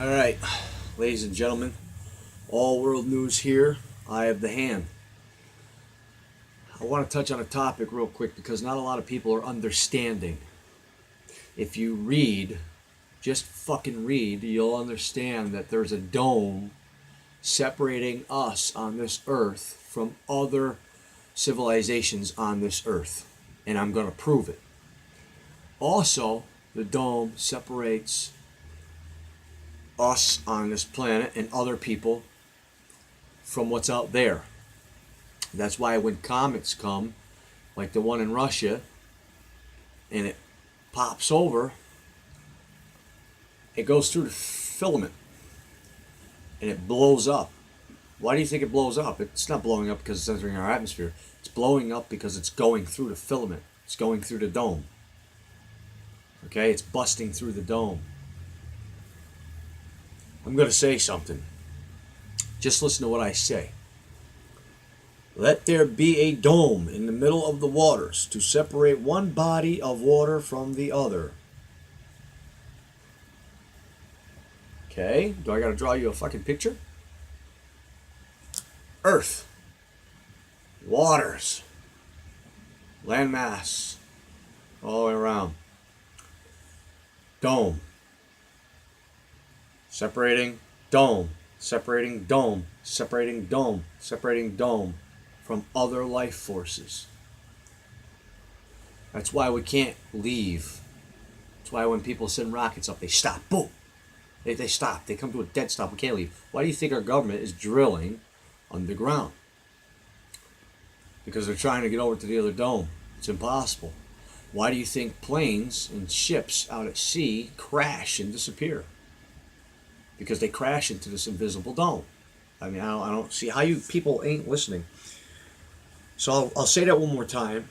All right, ladies and gentlemen, all world news here. I have the hand. I want to touch on a topic real quick because not a lot of people are understanding. If you read, just fucking read, you'll understand that there's a dome separating us on this earth from other civilizations on this earth. And I'm going to prove it. Also, the dome separates us on this planet and other people from what's out there. That's why when comets come, like the one in Russia, and it pops over, it goes through the filament and it blows up. Why do you think it blows up? It's not blowing up because it's entering our atmosphere. It's blowing up because it's going through the filament. It's going through the dome. Okay, it's busting through the dome. I'm going to say something. Just listen to what I say. Let there be a dome in the middle of the waters to separate one body of water from the other. Okay, do I got to draw you a fucking picture? Earth, waters, landmass, all the way around. Dome. Separating dome, separating dome, separating dome, separating dome from other life forces. That's why we can't leave. That's why when people send rockets up, they stop. Boom. They stop. They come to a dead stop. We can't leave. Why do you think our government is drilling underground? Because they're trying to get over to the other dome. It's impossible. Why do you think planes and ships out at sea crash and disappear? Because they crash into this invisible dome. I mean, I don't see how you people ain't listening. So I'll say that one more time.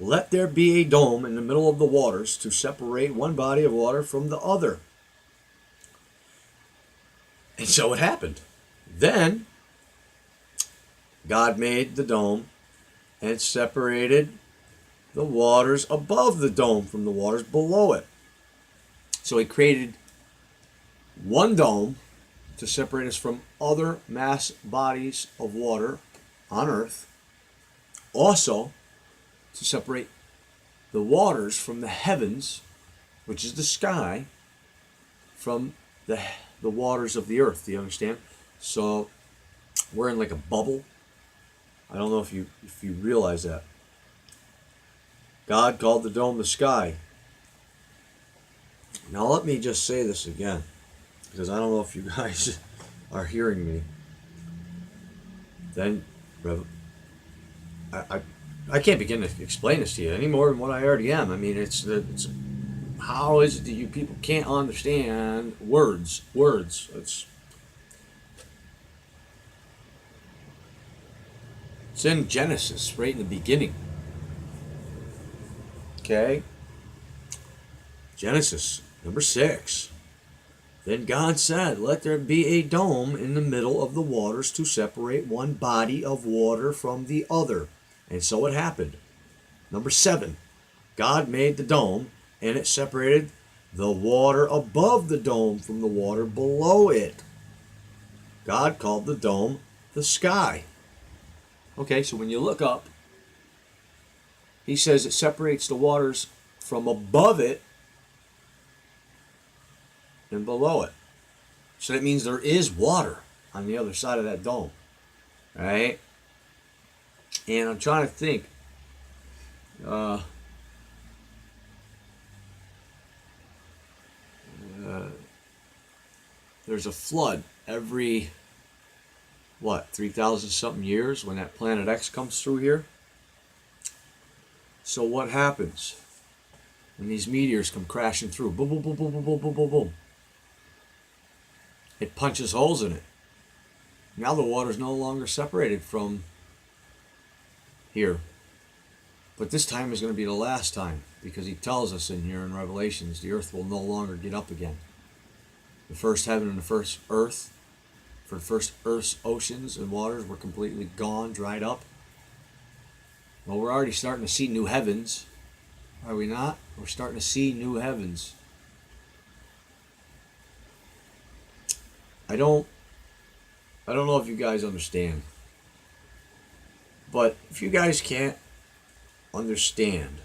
Let there be a dome in the middle of the waters to separate one body of water from the other. And so it happened. Then God made the dome and separated the waters above the dome from the waters below it. So he created one dome to separate us from other mass bodies of water on Earth. Also, to separate the waters from the heavens, which is the sky, from the waters of the earth. Do you understand? So we're in like a bubble. I don't know if you realize that. God called the dome the sky. Now let me just say this again, because I don't know if you guys are hearing me. Then I can't begin to explain this to you any more than what I already am. I mean, it's how is it that you people can't understand words? It's in Genesis, right in the beginning. Okay? Genesis, number 6. Then God said, let there be a dome in the middle of the waters to separate one body of water from the other. And so it happened. Number 7. God made the dome, and it separated the water above the dome from the water below it. God called the dome the sky. Okay, so when you look up, he says it separates the waters from above it and below it. So that means there is water on the other side of that dome. Right? And I'm trying to think. There's a flood every, 3,000 something years when that Planet X comes through here. So what happens when these meteors come crashing through? Boom, boom, boom, boom, boom, boom, boom, boom, boom. It punches holes in it. Now the water's no longer separated from here. But this time is going to be the last time, because he tells us in here in Revelations the earth will no longer get up again. The first heaven and the first earth, for the first earth's oceans and waters were completely gone, dried up. Well, we're already starting to see new heavens. Are we not? We're starting to see new heavens. I don't know if you guys understand, but if you guys can't understand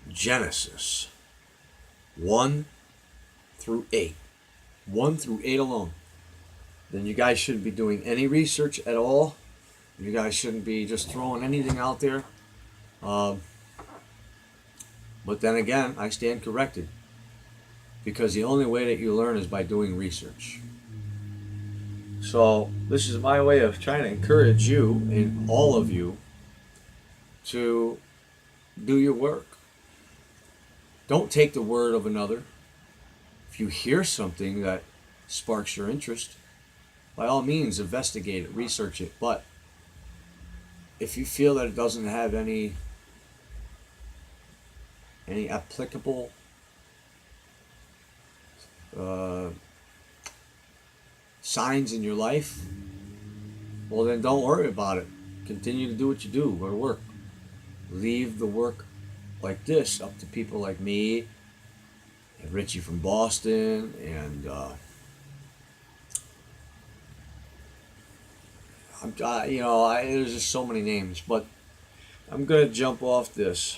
Genesis 1 through 8, 1 through 8 alone, then you guys shouldn't be doing any research at all. You guys shouldn't be just throwing anything out there. But then again, I stand corrected, because the only way that you learn is by doing research. So this is my way of trying to encourage you and all of you to do your work. Don't take the word of another. If you hear something that sparks your interest, by all means investigate it, research it. But if you feel that it doesn't have any applicable signs in your life, well then don't worry about it. Continue to do what you do. Go to work. Leave the work like this up to people like me and Richie from Boston and there's just so many names, but I'm gonna jump off this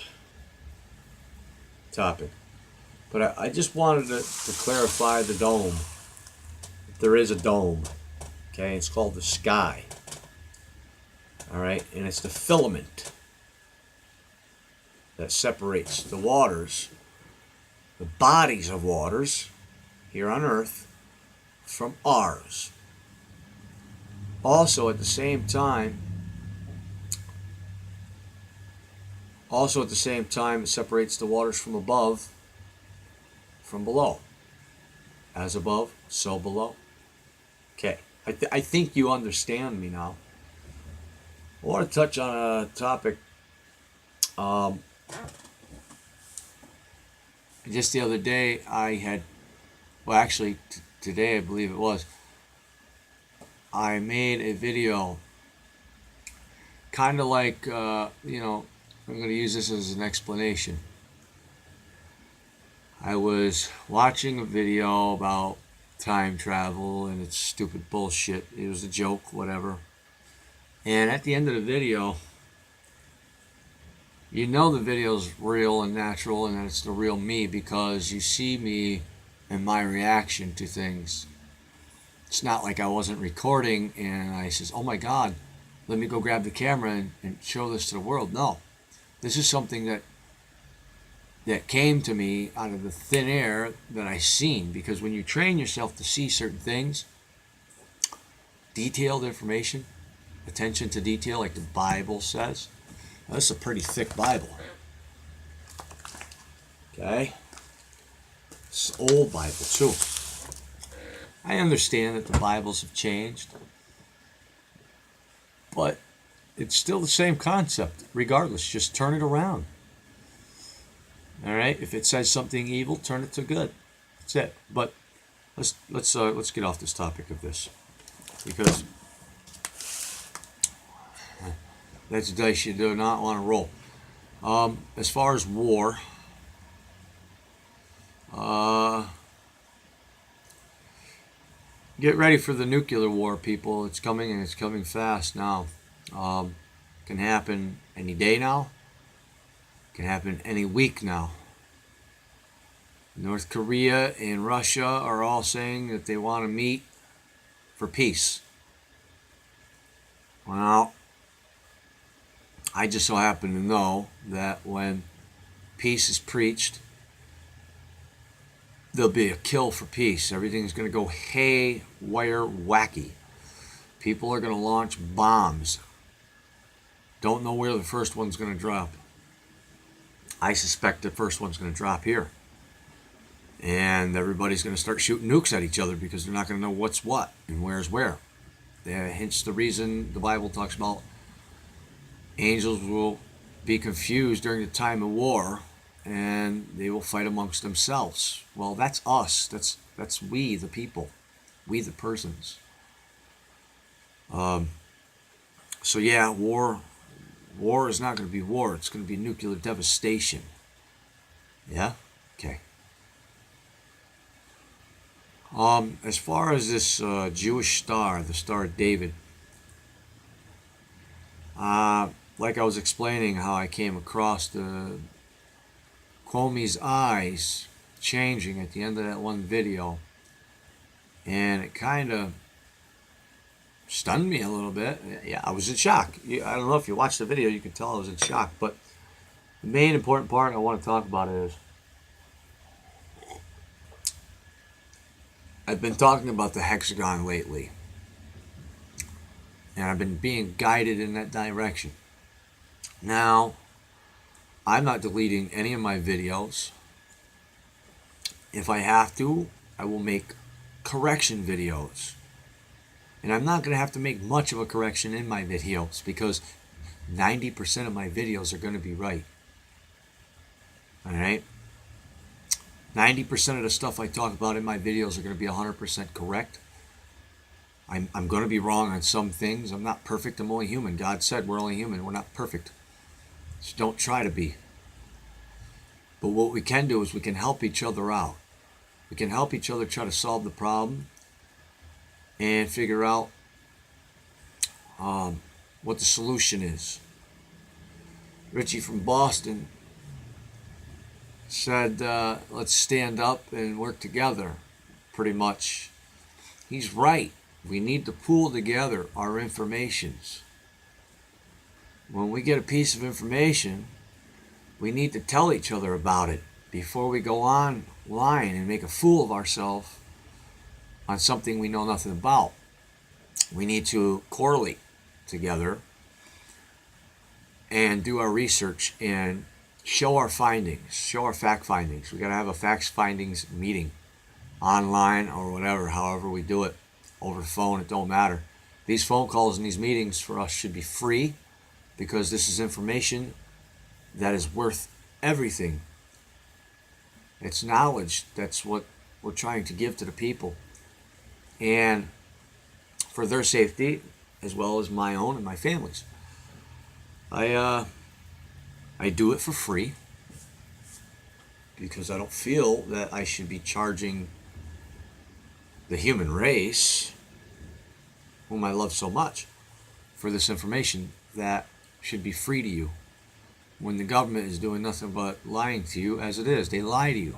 topic. But I just wanted to clarify the dome. There is a dome, okay? It's called the sky, all right? And it's the filament that separates the waters, the bodies of waters here on Earth, from ours. Also at the same time, it separates the waters from above from below. As above, so below. Okay, I think you understand me now. I want to touch on a topic. Just the other day, today I believe it was, I made a video, kind of like, I'm going to use this as an explanation. I was watching a video about time travel and it's stupid bullshit. It was a joke, whatever. And at the end of the video, you know the video's real and natural and that it's the real me, because you see me and my reaction to things. It's not like I wasn't recording and I says, oh my God, let me go grab the camera and show this to the world. No, this is something that came to me out of the thin air that I seen. Because when you train yourself to see certain things, detailed information, attention to detail, like the Bible says. Now, this is a pretty thick Bible. Okay? It's an old Bible too. I understand that the Bibles have changed, but it's still the same concept regardless. Just turn it around. All right, if it says something evil, turn it to good. That's it. But let's get off this topic of this, because that's a dice you do not want to roll. As far as war, get ready for the nuclear war, people. It's coming, and it's coming fast now. Can happen any day now. Can happen any week now. North Korea and Russia are all saying that they want to meet for peace. Well, I just so happen to know that when peace is preached, there'll be a kill for peace. Everything's going to go haywire wacky. People are going to launch bombs. Don't know where the first one's going to drop. I suspect the first one's going to drop here. And everybody's going to start shooting nukes at each other because they're not going to know what's what and where's where. Hence the reason the Bible talks about angels will be confused during the time of war and they will fight amongst themselves. Well, that's us. That's we, the people. We, the persons. So yeah, war is not going to be war. It's going to be nuclear devastation. Yeah? Okay. As far as this Jewish star, the Star of David, like I was explaining how I came across the Comey's eyes changing at the end of that one video, and it kind of stunned me a little bit. Yeah, I was in shock. I don't know if you watched the video, you can tell I was in shock, but the main important part I want to talk about is I've been talking about the hexagon lately, and I've been being guided in that direction. Now, I'm not deleting any of my videos. If I have to, I will make correction videos. And I'm not going to have to make much of a correction in my videos because 90% of my videos are going to be right. Alright? 90% of the stuff I talk about in my videos are going to be 100% correct. I'm going to be wrong on some things. I'm not perfect. I'm only human. God said we're only human. We're not perfect. So don't try to be. But what we can do is we can help each other out. We can help each other try to solve the problem and figure out what the solution is. Richie from Boston said, let's stand up and work together, pretty much. He's right. We need to pool together our informations. When we get a piece of information, we need to tell each other about it before we go online and make a fool of ourselves on something we know nothing about. We need to correlate together and do our research and show our findings, show our fact findings. We got to have a facts findings meeting online or whatever, however we do it, over the phone, it don't matter. These phone calls and these meetings for us should be free because this is information that is worth everything. It's knowledge. That's what we're trying to give to the people. And for their safety, as well as my own and my family's. I do it for free because I don't feel that I should be charging the human race, whom I love so much, for this information that should be free to you. When the government is doing nothing but lying to you, as it is, they lie to you.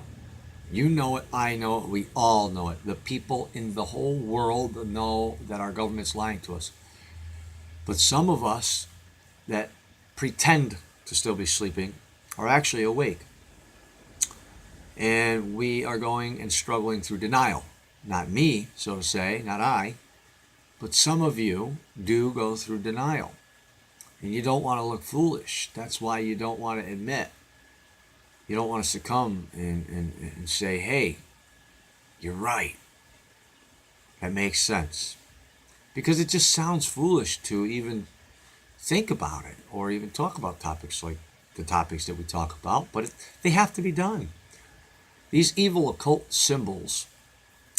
You know it, I know it, we all know it. The people in the whole world know that our government's lying to us. But some of us that pretend to still be sleeping are actually awake. And we are going and struggling through denial. Not me, so to say, not I, but some of you do go through denial. And you don't want to look foolish. That's why you don't want to admit. You don't want to succumb and say, hey, you're right. That makes sense. Because it just sounds foolish to even think about it or even talk about topics like the topics that we talk about, but they have to be done. These evil occult symbols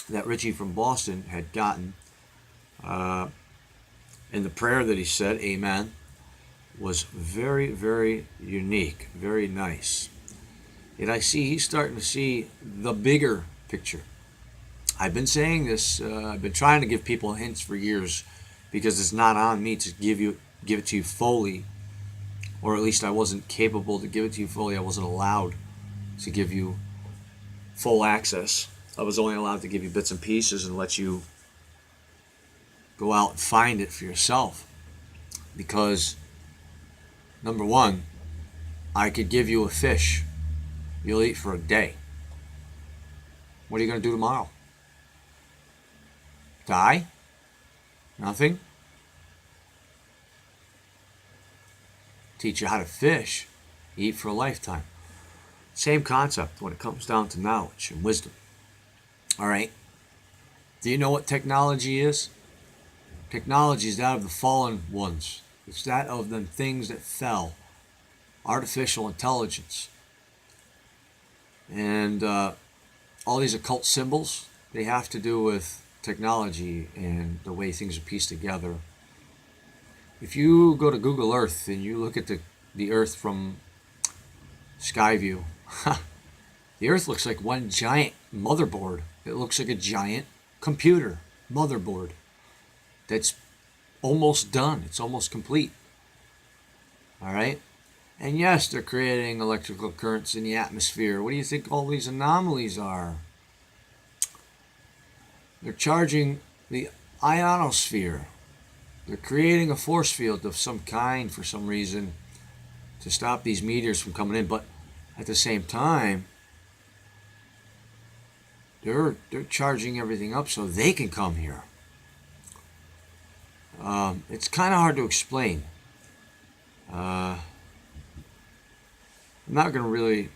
that Richie from Boston had gotten in the prayer that he said, amen, was very, very unique, very nice. And I see he's starting to see the bigger picture. I've been saying this, I've been trying to give people hints for years because it's not on me to give it to you fully, or at least I wasn't capable to give it to you fully. I wasn't allowed to give you full access. I was only allowed to give you bits and pieces and let you go out and find it for yourself. Because, number one, I could give you a fish you'll eat for a day. What are you going to do tomorrow? Die? Nothing? Teach you how to fish, eat for a lifetime. Same concept when it comes down to knowledge and wisdom. All right. Do you know what technology is? Technology is that of the fallen ones. It's that of them things that fell. Artificial intelligence. And all these occult symbols, they have to do with technology and the way things are pieced together. If you go to Google Earth and you look at the Earth from sky view, the Earth looks like one giant motherboard. It looks like a giant computer motherboard that's almost done. It's almost complete. All right? And yes, they're creating electrical currents in the atmosphere. What do you think all these anomalies are? They're charging the ionosphere. They're creating a force field of some kind for some reason to stop these meteors from coming in. But at the same time, they're charging everything up so they can come here. It's kind of hard to explain. I'm not going to really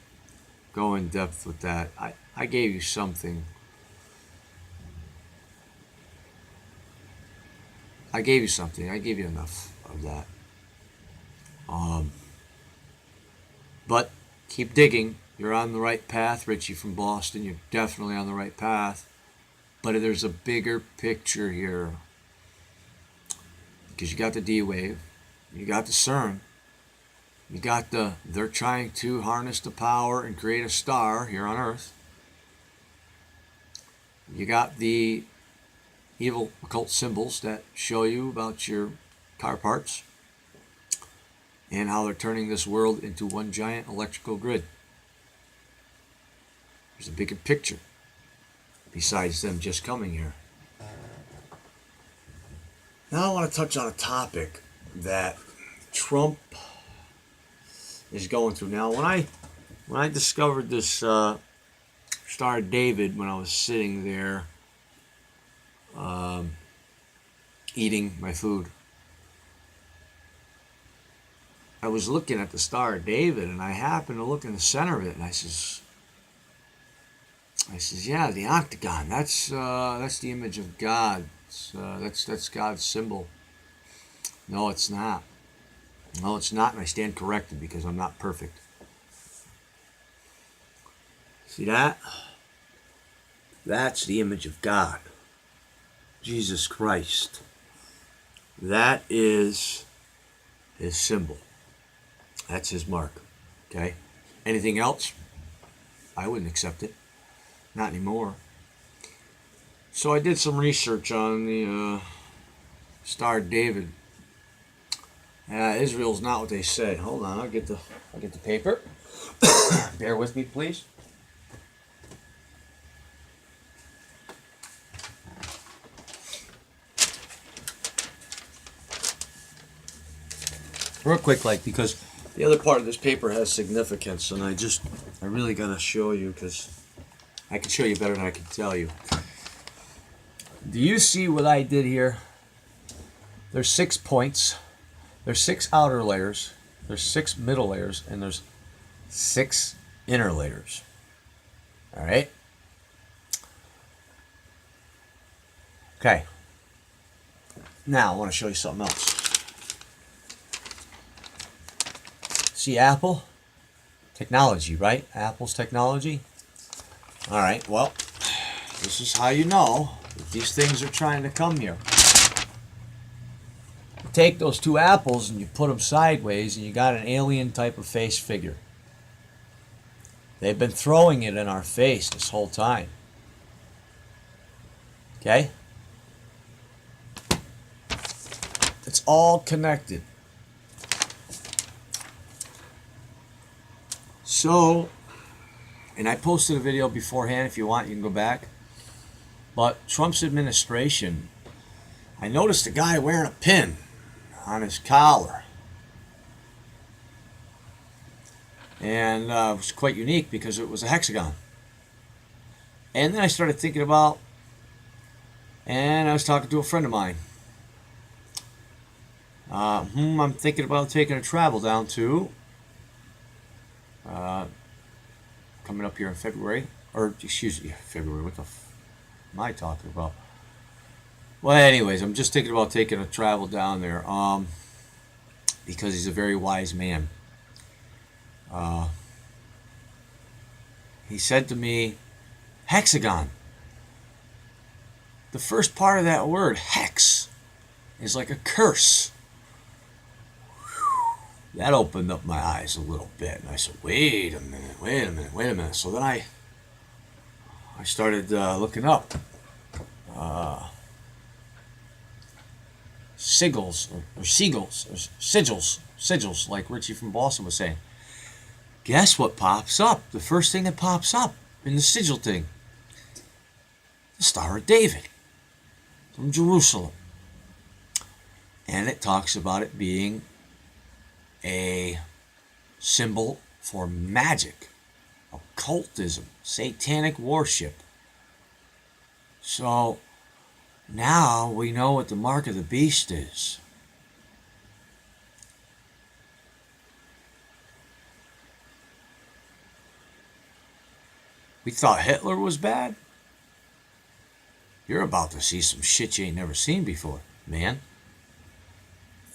go in depth with that. I gave you something. I gave you enough of that. But keep digging. You're on the right path, Richie from Boston. You're definitely on the right path. But there's a bigger picture here. Because you got the D wave, you got the CERN, you got they're trying to harness the power and create a star here on Earth. You got the evil occult symbols that show you about your car parts and how they're turning this world into one giant electrical grid. There's a bigger picture besides them just coming here. Now I want to touch on a topic that Trump is going through. Now, when I discovered this Star of David when I was sitting there eating my food, I was looking at the Star of David, and I happened to look in the center of it, and I says, yeah, the octagon. That's the image of God. That's God's symbol. No, it's not. No, it's not, and I stand corrected because I'm not perfect. See that? That's the image of God. Jesus Christ. That is his symbol. That's his mark. Okay? Anything else? I wouldn't accept it. Not anymore. So I did some research on the Star of David. Israel's not what they say. Hold on, I'll get the paper. Bear with me, please. Real quick, because the other part of this paper has significance, and I really gotta show you because I can show you better than I can tell you. Do you see what I did here? There's 6 points. There's 6 outer layers. There's 6 middle layers. And there's 6 inner layers. All right? Okay. Now, I want to show you something else. See Apple? Technology, right? Apple's technology. All right, well, this is how you know that these things are trying to come here. You take those 2 apples and you put them sideways and you got an alien type of face figure. They've been throwing it in our face this whole time. Okay? It's all connected. So, and I posted a video beforehand. If you want, you can go back. But Trump's administration, I noticed a guy wearing a pin on his collar. And it was quite unique because it was a hexagon. And then I started thinking about, and I was talking to a friend of mine, whom I'm thinking about taking a travel down to, coming up here in February, or excuse me, February, what the am I talking about? Well, anyways, I'm just thinking about taking a travel down there, because he's a very wise man. He said to me, hexagon. The first part of that word, hex, is like a curse. That opened up my eyes a little bit. And I said, wait a minute. So then I started looking up sigils, like Richie from Boston was saying. Guess what pops up? The first thing that pops up in the sigil thing, the Star of David from Jerusalem. And it talks about it being a symbol for magic, occultism, satanic worship. So now we know what the mark of the beast is. We thought Hitler was bad. You're about to see some shit you ain't never seen before, man.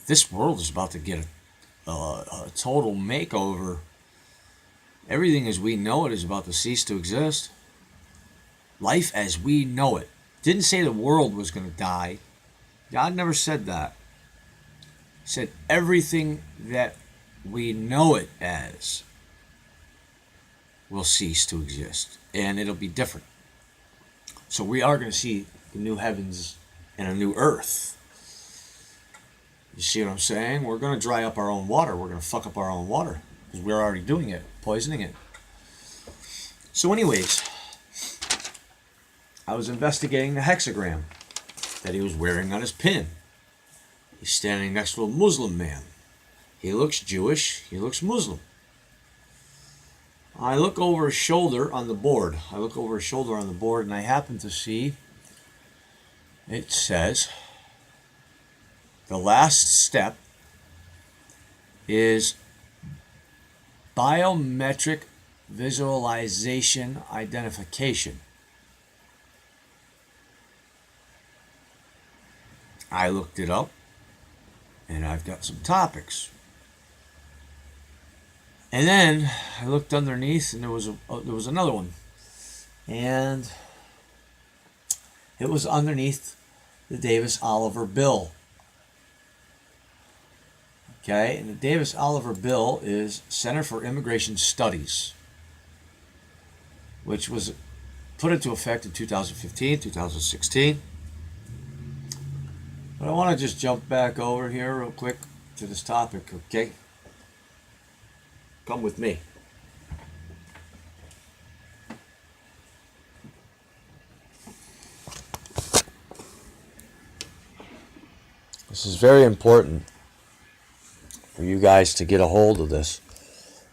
This world is about to get a total makeover. Everything as we know it is about to cease to exist. Life as we know it. Didn't say the world was going to die. God never said that. He said everything that we know it as will cease to exist. And it'll be different. So we are going to see the new heavens and a new earth. You see what I'm saying? We're going to dry up our own water. We're going to fuck up our own water. Because we're already doing it. Poisoning it. So anyways, I was investigating the hexagram that he was wearing on his pin. He's standing next to a Muslim man. He looks Jewish. He looks Muslim. I look over his shoulder on the board. And I happen to see it says the last step is biometric visualization identification. I looked it up, and I've got some topics. And then I looked underneath, and there was another one, and it was underneath the Davis-Oliver Bill. Okay, and the Davis-Oliver Bill is Center for Immigration Studies, which was put into effect in 2015, 2016. But I want to just jump back over here real quick to this topic, okay? Come with me. This is very important for you guys to get a hold of this.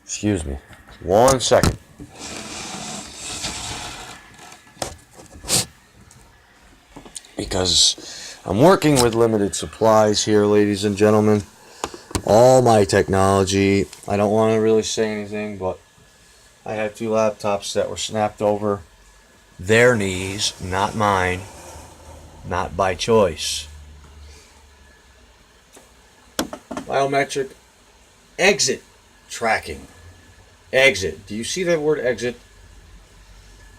Excuse me. 1 second. Because I'm working with limited supplies here, ladies and gentlemen. All my technology, I don't want to really say anything, but I had 2 laptops that were snapped over their knees, not mine, not by choice. Biometric exit tracking. Exit. Do you see that word exit?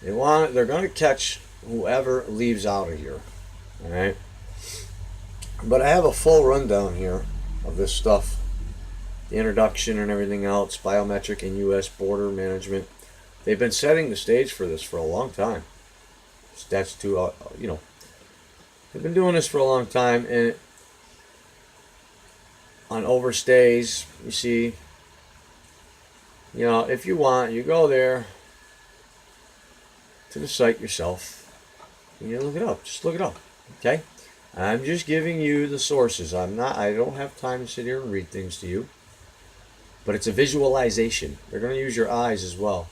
They're going to catch whoever leaves out of here. All right. But I have a full rundown here of this stuff. The introduction and everything else, biometric and U.S. border management. They've been setting the stage for this for a long time. That's they've been doing this for a long time, and on overstays, you see, if you want, you go there to the site yourself, and you look it up. Just look it up, okay? I'm just giving you the sources. I don't have time to sit here and read things to you. But it's a visualization. They're going to use your eyes as well.